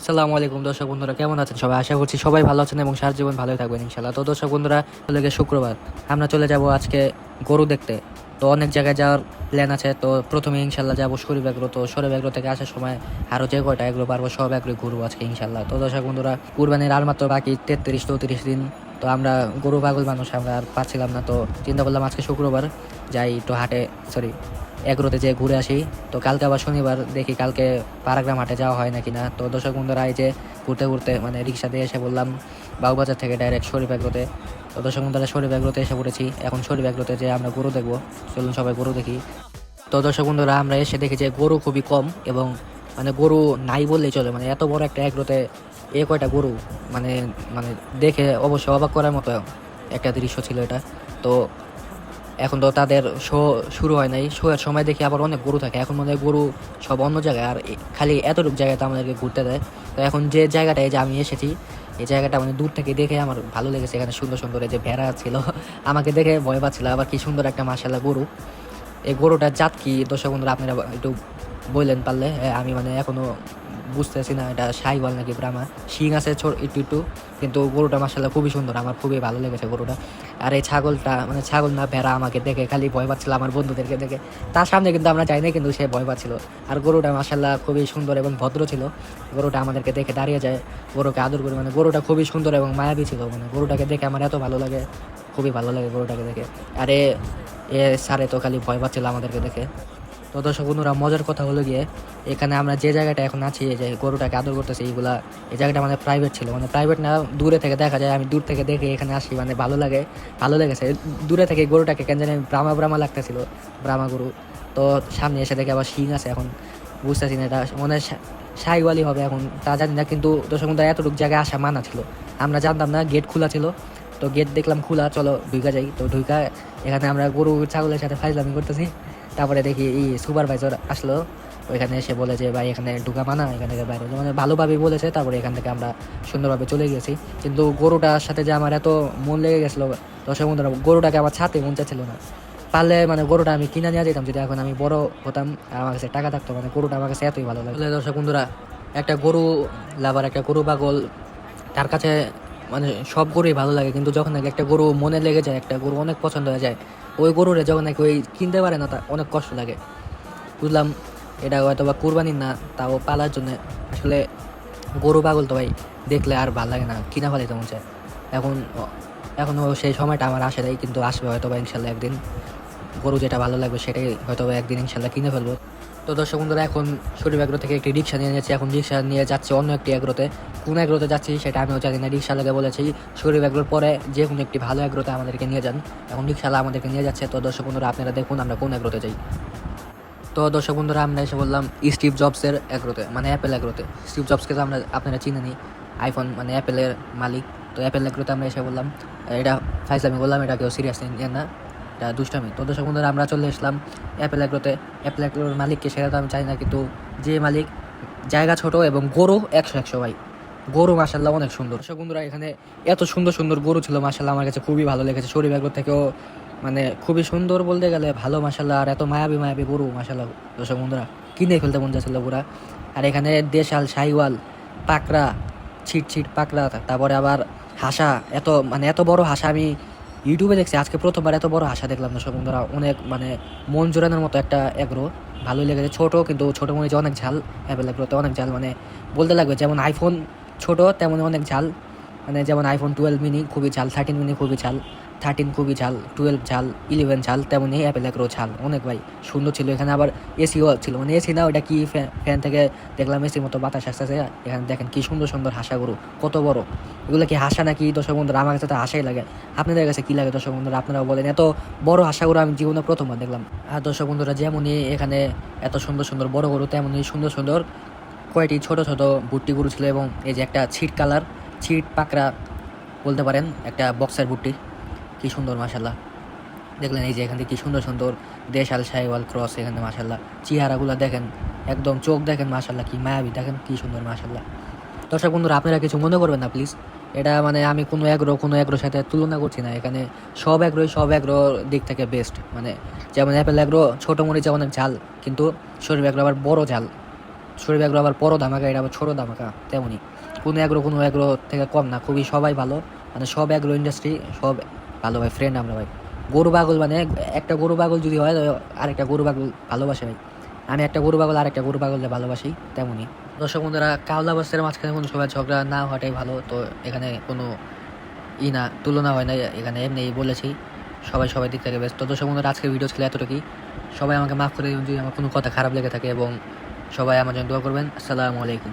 আসসালামু আলাইকুম দর্শক বন্ধুরা, কেমন আছেন সবাই? আশা করছি সবাই ভালো আছেন এবং সারা জীবন ভালোই থাকবেন ইনশাল্লাহ। তো দর্শক বন্ধুরা, চলে গিয়ে শুক্রবার আমরা চলে যাব আজকে গরু দেখতে। তো অনেক জায়গায় যাওয়ার প্ল্যান আছে। তো প্রথমে ইনশাল্লাহ যাবো শরীফ এগ্রো। তো শরীফ এগ্রো থেকে আসার সময় আরও যে কয়টা এগ্রো পারবো সব এগ্রোই ঘুরবো আজকে ইনশাল্লাহ। তো দর্শক বন্ধুরা, কুরবানির আর মাত্র বাকি 33-34 দিন। তো আমরা গরু পাগল মানুষ, আমরা আর পাচ্ছিলাম না। তো চিন্তা করলাম আজকে শুক্রবার যাই একটু হাটে, সরি এগ্রোতে যে ঘুরে আসি। তো কালকে আবার শনিবার, দেখি কালকে পারাগ্রাম হাটে যাওয়া হয় নাকি না। তো দর্শক বন্ধুরা, এই যে ঘুরতে ঘুরতে মানে রিক্সা দিয়ে এসে বললাম বাবুবাজার থেকে ডাইরেক্ট শরীফ এগ্রোতে। তো দর্শক বন্ধুরা, শরীফ এগ্রোতে এসে পড়েছি। এখন শরীফ এগ্রোতে যে আমরা গরু দেখবো, চলুন সবাই গরু দেখি। তো দর্শক বন্ধুরা, আমরা এসে দেখি যে গরু খুবই কম এবং মানে গরু নাই বললেই চলে। মানে এত বড় একটা এগ্রোতে এ কয়টা গরু, মানে মানে দেখে অবশ্যই অবাক করার মতো একটা দৃশ্য ছিল এটা। তো এখন তো তাদের শো শুরু হয় নাই, শো এর সময় দেখি আবার অনেক গরু থাকে। এখন মনে হয় গরু সব অন্য জায়গায়, আর খালি এতটুকু জায়গাতে আমাদেরকে ঘুরতে দেয়। তো এখন যে জায়গাটায় যে আমি এসেছি, এই জায়গাটা মানে দূর থেকে দেখে আমার ভালো লেগেছে। এখানে সুন্দর সুন্দর এই যে ভেড়া ছিল আমাকে দেখে ভয় পাচ্ছিল, আবার কি সুন্দর একটা মাশাআল্লাহ গরু। এই গরুটার জাত কি দর্শক বন্ধুরা আপনারা একটু বললেন পারলে? আমি মানে এখনো বুঝতেছি না এটা শাহিওয়াল নাকি ব্রাহ্মা। শিং আছে একটু একটু, কিন্তু গরুটা মাশাআল্লাহ খুবই সুন্দর, আমার খুবই ভালো লেগেছে গরুটা। আর এই ছাগলটা, মানে ছাগল না ভেড়া, আমাকে দেখে খালি ভয় পাচ্ছিল আমার বন্ধুদেরকে দেখে। তার সামনে কিন্তু আমরা যাই নাই, কিন্তু সে ভয় পাচ্ছিল। আর গরুটা মাশাআল্লাহ খুবই সুন্দর এবং ভদ্র ছিল। গরুটা আমাদেরকে দেখে দাঁড়িয়ে যায়, গরুকে আদর করে। মানে গরুটা খুবই সুন্দর এবং মায়াবী ছিল। মানে গরুটাকে দেখে আমার এত ভালো লাগে, খুবই ভালো লাগে গরুটাকে দেখে। আর এ সারে তো খালি ভয় পাচ্ছিল আমাদেরকে দেখে। তো দর্শক বন্ধুরা, মজার কথা হলো গিয়ে, এখানে আমরা যে জায়গাটা এখন আছি, এই যে গরুটাকে আদর করতেছি, এইগুলা এই জায়গাটা মানে প্রাইভেট ছিল। মানে প্রাইভেট না, দূরে থেকে দেখা যায়। আমি দূর থেকে দেখে এখানে আসি, মানে ভালো লাগে, ভালো লেগেছে। দূরে থেকে গরুটাকে কেন জানি ব্রাহ্মা ব্রাহ্মা লাগতেছিল, ব্রাহ্মা গরু। তো সামনে এসে দেখে আবার শিং আছে। এখন বুঝতেছি না এটা মনে হয় শাহিওয়ালি হবে, এখন তা জানি না। কিন্তু দর্শক বন্ধুরা, এতটুকু জায়গায় আসা মানা ছিল, আমরা জানতাম না। গেট খোলা ছিল, তো গেট দেখলাম খোলা, চলো ঢুকা যাই। তো ঢুকা এখানে আমরা গরু ছাগলের সাথে ফাইজলামি করতেছি। তারপরে দেখি এই সুপারভাইজার আসলো, ওইখানে এসে বলে যে ভাই এখানে ঢুকা মানা, এখান থেকে বাইরে। মানে ভালোভাবেই বলেছে। তারপরে এখান থেকে আমরা সুন্দরভাবে চলে গেছি। কিন্তু গরুটার সাথে যে আমার এত মন লেগে গেছিলো দর্শক বন্ধুরা, গরুটাকে আমার ছাতে মন চাচ্ছিল না। পারলে মানে গরুটা আমি কিনে নিয়ে যেতাম, যদি এখন আমি বড় হতাম আর আমার কাছে টাকা থাকতো। মানে গরুটা আমার কাছে এতই ভালো লাগে। দর্শক বন্ধুরা, একটা গরু লাভার, একটা গরু পাগল, তার কাছে মানে সব গরুই ভালো লাগে। কিন্তু যখন নাকি একটা গরু মনে লেগে যায়, একটা গরু অনেক পছন্দ হয়ে যায়, ওই গরুরে যখন নাকি ওই কিনতে পারে না, তা অনেক কষ্ট লাগে। বুঝলাম এটা হয়তো বা কুরবানির না, তাও পালার জন্য। আসলে গরু পাগল তো ভাই, দেখলে আর ভালো লাগে না, কিনা ফেলে তেমন চায়। এখন এখনও সেই সময়টা আমার আসে নাই, কিন্তু আসবে হয়তো বা ইনশাল্লাহ একদিন। গরু যেটা ভালো লাগবে সেটাই হয়তো বা একদিন ইনশাল্লাহ কিনে ফেলবো। তো দর্শক বন্ধুরা, এখন শরীফ এগ্রো থেকে একটি রিক্সা নিয়ে যাচ্ছি। এখন রিক্সা নিয়ে যাচ্ছে অন্য একটি এগ্রোতে। কোন এগ্রোতে যাচ্ছি সেটা আমিও জানি না। রিক্সাওয়ালাকে বলেছি শরীফ এগ্রোর পরে যে কোনো একটি ভালো এগ্রোতে আমাদেরকে নিয়ে যান। এখন রিক্সাওয়ালা আমাদেরকে নিয়ে যাচ্ছে। তো দর্শক বন্ধুরা, আপনারা দেখুন আমরা কোন এগ্রোতে যাই। তো দর্শক বন্ধুরা, আমরা এসে বললাম স্টিভ জবসের এগ্রোতে, মানে অ্যাপেল এগ্রোতে। স্টিভ জবসকে তো আপনারা চিনেনি, আইফোন মানে অ্যাপেলের মালিক। তো অ্যাপেল এগ্রোতে আমরা এসে বললাম, এটা ফাইজলামি বললাম, এটা কেউ সিরিয়াস নিয়ে না, এটা দুষ্টামি। তো দর্শক বন্ধুরা, আমরা চলে আসলাম অ্যাপেল এগ্রোতে। অ্যাপেল এগ্রোর মালিককে সেটা তো আমি চাই না, কিন্তু যে মালিক, জায়গা ছোট এবং গরু 100 ভাই। গরু মাশাল্লাহ অনেক সুন্দর। দর্শক বন্ধুরা, এখানে এত সুন্দর সুন্দর গরু ছিল মাশাল্লাহ, আমার কাছে খুবই ভালো লেগেছে। শরীফ এগ্রো থেকেও মানে খুবই সুন্দর বলতে গেলে ভালো মাশাল্লাহ। আর এত মায়াবী মায়াবী গরু মাশাল্লাহ দর্শক বন্ধুরা, কিনে ফেলতে মন যাচ্ছিল পুরা। আর এখানে দেশাল, শাহিওয়াল, পাকড়া, ছিট পাকড়া, তারপরে আবার হাসা। এত বড় হাসা আমি ইউটিউবে দেখছি, আজকে প্রথমবার এত বড় হাসা দেখলাম দর্শক বন্ধুরা। অনেক মানে মন জোরানোর মতো একটা এগ্রো, ভালোই লেগেছে। ছোট, কিন্তু ছোটো মনে হচ্ছে অনেক ঝাল। অ্যাপেল এগ্রোতে অনেক ঝাল, মানে বলতে লাগবে যেমন আইফোন ছোট তেমনই অনেক ঝাল। মানে যেমন আইফোন 12 মিনি খুবই ঝাল, 13 মিনি খুবই ঝাল, 13 খুবই ঝাল, 12 ঝাল, 11 ঝাল, তেমনই অ্যাপেল এগ্রো ঝাল অনেক ভাই। সুন্দর ছিল। এখানে আবার এসিও ছিল, মানে এসি না, ওটা কি ফ্যান থেকে দেখলাম এসির মতো বাতাস আসতেছে। এখানে দেখেন কি সুন্দর সুন্দর হাসা গরু, কত বড়। এগুলো কি হাসা নাকি দর্শক বন্ধুরা? আমার কাছে তো হাসাই লাগে। আপনাদের কাছে কি লাগে দর্শক বন্ধুরা? আপনারাও বলেন। এত বড় হাসা গরু আমি জীবনে প্রথমবার দেখলাম। আর দর্শক বন্ধুরা, যেমনই এখানে এত সুন্দর সুন্দর বড় গরু, তেমনই সুন্দর সুন্দর কয়টি ছোট ছোট বুট্টি গরু ছিল। এবং এই যে একটা ছিট কালার, ছিট পাকড়া বলতে পারেন, একটা বক্সের বুট্টি, কি সুন্দর মাশাল্লাহ। দেখলেন এই যে এখান থেকে কি সুন্দর সুন্দর দেশাল, শাহিওয়াল ক্রস। এখানে মাশাল্লাহ চেহারাগুলো দেখেন, একদম চোখ দেখেন মাশাল্লাহ, কি মায়াবী, দেখেন কি সুন্দর মাশাল্লাহ। দর্শক বন্ধুরা, আপনারা কিছু মনে করবেন না প্লিজ। এটা মানে আমি কোনো এগ্রোর সাথে তুলনা করছি না। এখানে সব এগ্রোর দিক থেকে বেস্ট। মানে যেমন অ্যাপেল এগ্রো ছোটো মরিচে অনেক ঝাল, কিন্তু শরীফ এগ্রো আবার বড় ঝাল। শরীফ এগ্রো আবার বড় ধামাকা, এটা আবার ছোটো ধামাকা, তেমনই কোনো এগ্রো থেকে কম না, খুবই সবাই ভালো, মানে সব এগ্রো ইন্ডাস্ট্রি সব ভালো ভাই, ফ্রেন্ড আমরা ভাই। গরু পাগল মানে একটা গরু পাগল যদি হয় আরেকটা গরু পাগল ভালোবাসে ভাই, আমি একটা গরু পাগল আরেকটা গরু পাগলকে ভালোবাসি তেমনই। দর্শক বন্ধুরা, কাওলা বস্তির মাঝখানে কোনো সবাই ঝগড়া না হওয়াটাই ভালো, তো এখানে কোনো না তুলনা হয় না, এখানে এমনি বলেছি, সবাই দিক থেকে বেশ। তো দর্শক বন্ধুরা, আজকের ভিডিও ছিল এতটুকুই। সবাই আমাকে মাফ করে দিন যদি আমার কোনো কথা খারাপ লেগে থাকে, এবং সবাই আমার জন্য দোয়া করবেন। আসসালামু আলাইকুম।